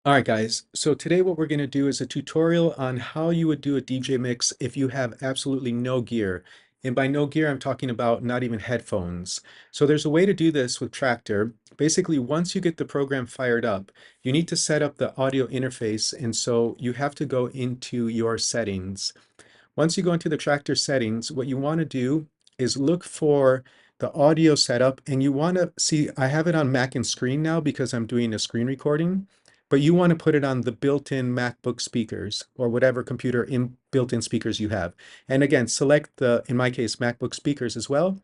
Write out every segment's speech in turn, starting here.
All right, guys. So today what we're going to do is a tutorial on how you would do a DJ mix if you have absolutely no gear. And by no gear, I'm talking about not even headphones. So there's a way to do this with Traktor. Basically, once you get the program fired up, you need to set up the audio interface. And so you have to go into your settings. Once you go into the Traktor settings, what you want to do is look for the audio setup, and you want to see, I have it on Mac and screen now because I'm doing a screen recording, but you want to put it on the built-in MacBook speakers or whatever computer built-in speakers you have. And again, select the, in my case, MacBook speakers as well,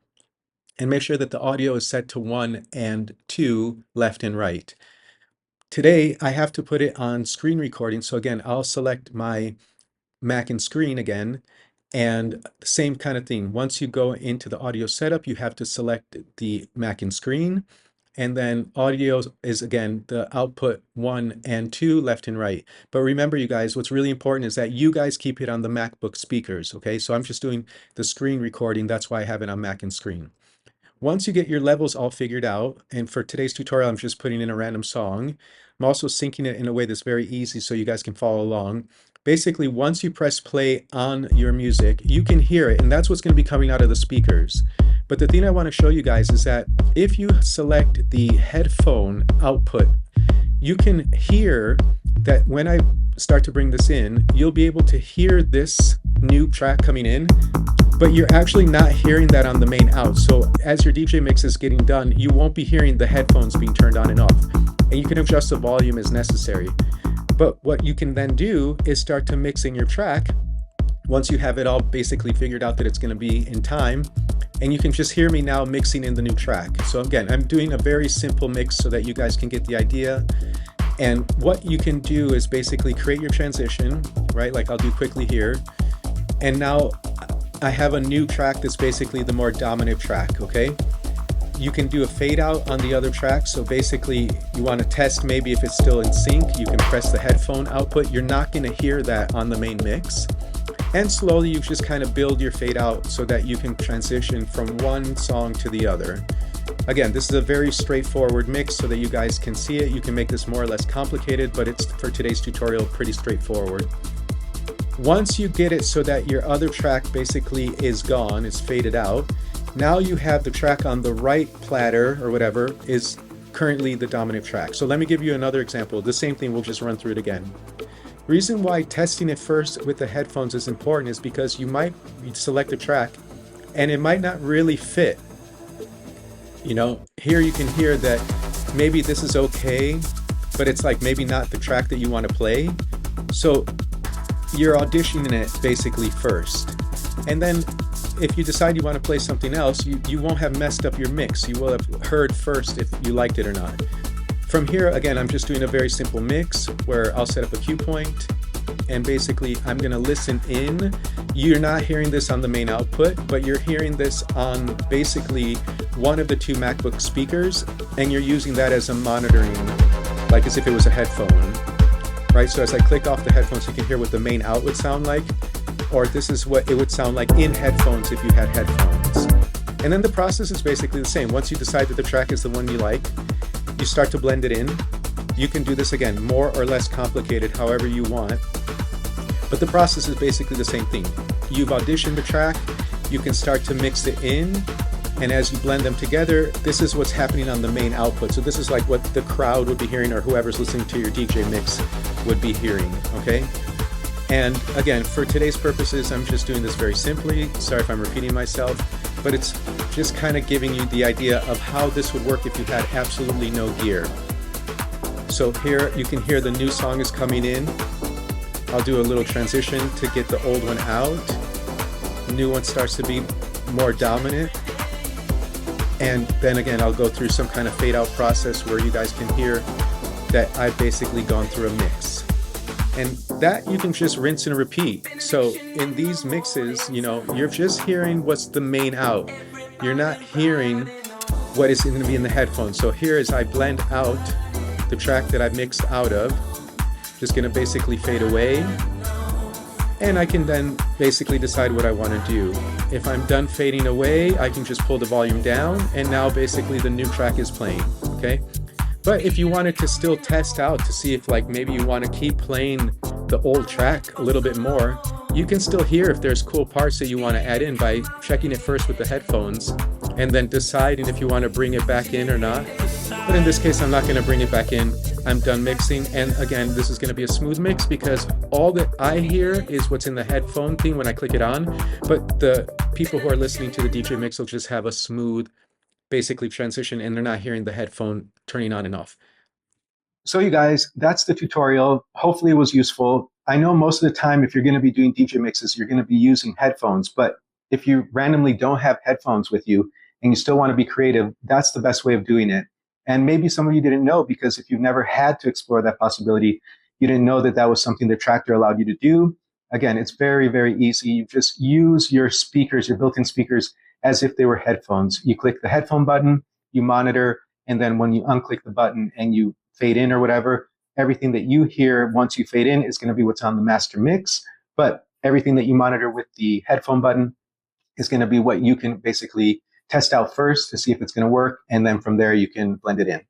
and make sure that the audio is set to 1 and 2 left and right. Today, I have to put it on screen recording. So again, I'll select my Mac and screen again, and same kind of thing. Once you go into the audio setup, you have to select the Mac and screen, and then audio is again the output 1 and 2 left and right. But remember, you guys, what's really important is that you guys keep it on the MacBook speakers, okay? So I'm just doing the screen recording. That's why I have it on Mac and screen. Once you get your levels all figured out, and for today's tutorial, I'm just putting in a random song. I'm also syncing it in a way that's very easy so you guys can follow along. Basically, once you press play on your music, you can hear it, and that's what's going to be coming out of the speakers. But the thing I want to show you guys is that if you select the headphone output, you can hear that when I start to bring this in, you'll be able to hear this new track coming in, but you're actually not hearing that on the main out. So as your DJ mix is getting done, you won't be hearing the headphones being turned on and off. And you can adjust the volume as necessary. But what you can then do is start to mixing your track once you have it all basically figured out that it's going to be in time. And you can just hear me now mixing in the new track. So again, I'm doing a very simple mix so that you guys can get the idea. And what you can do is basically create your transition, right? Like I'll do quickly here. And now I have a new track that's basically the more dominant track, okay? You can do a fade out on the other track. So basically you want to test maybe if it's still in sync, you can press the headphone output. You're not going to hear that on the main mix. And slowly you just kind of build your fade out so that you can transition from one song to the other. Again, this is a very straightforward mix so that you guys can see it. You can make this more or less complicated, but it's for today's tutorial pretty straightforward. Once you get it so that your other track basically is gone, it's faded out, now you have the track on the right platter or whatever is currently the dominant track. So let me give you another example. The same thing, we'll just run through it again. Reason why testing it first with the headphones is important is because you might select a track and it might not really fit. You know, here you can hear that maybe this is okay, but it's like maybe not the track that you want to play. So you're auditioning it basically first. And then if you decide you want to play something else, you won't have messed up your mix. You will have heard first if you liked it or not. From here, again, I'm just doing a very simple mix where I'll set up a cue point and basically I'm going to listen in. You're not hearing this on the main output, but you're hearing this on basically one of the two MacBook speakers, and you're using that as a monitoring, like as if it was a headphone, right? So as I click off the headphones, you can hear what the main out would sound like, or this is what it would sound like in headphones if you had headphones. And then the process is basically the same. Once you decide that the track is the one you like, you start to blend it in. You can do this again, more or less complicated, however you want. But the process is basically the same thing. You've auditioned the track, you can start to mix it in, and as you blend them together, this is what's happening on the main output. So this is like what the crowd would be hearing, or whoever's listening to your DJ mix would be hearing, okay? And again, for today's purposes, I'm just doing this very simply. Sorry if I'm repeating myself, but it's just kind of giving you the idea of how this would work if you had absolutely no gear. So here you can hear the new song is coming in. I'll do a little transition to get the old one out. The new one starts to be more dominant. And then again, I'll go through some kind of fade out process where you guys can hear that I've basically gone through a mix. And that you can just rinse and repeat. So in these mixes, you know, you're just hearing what's the main out. You're not hearing what is going to be in the headphones. So here as I blend out the track that I've mixed out of, just going to basically fade away. And I can then basically decide what I want to do. If I'm done fading away, I can just pull the volume down, and now basically the new track is playing, okay? But if you wanted to still test out to see if like maybe you want to keep playing the old track a little bit more, you can still hear if there's cool parts that you want to add in by checking it first with the headphones and then deciding if you want to bring it back in or not. But in this case, I'm not going to bring it back in. I'm done mixing. And again, this is going to be a smooth mix because all that I hear is what's in the headphone thing when I click it on. But the people who are listening to the DJ mix will just have a smooth, basically transition, and they're not hearing the headphone turning on and off. So you guys, that's the tutorial. Hopefully it was useful. I know most of the time if you're going to be doing DJ mixes, you're going to be using headphones, but if you randomly don't have headphones with you and you still want to be creative, that's the best way of doing it. And maybe some of you didn't know because if you've never had to explore that possibility, you didn't know that that was something the Traktor allowed you to do. Again, it's very, very easy. You just use your speakers, your built-in speakers, as if they were headphones. You click the headphone button, you monitor, and then when you unclick the button and you fade in or whatever, everything that you hear once you fade in is going to be what's on the master mix. But everything that you monitor with the headphone button is going to be what you can basically test out first to see if it's going to work. And then from there, you can blend it in.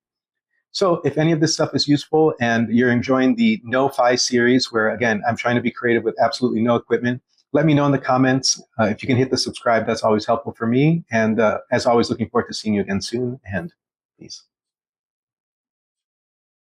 So if any of this stuff is useful and you're enjoying the NOFI series, where again, I'm trying to be creative with absolutely no equipment, let me know in the comments. If you can hit the subscribe, that's always helpful for me. And as always, looking forward to seeing you again soon. And peace.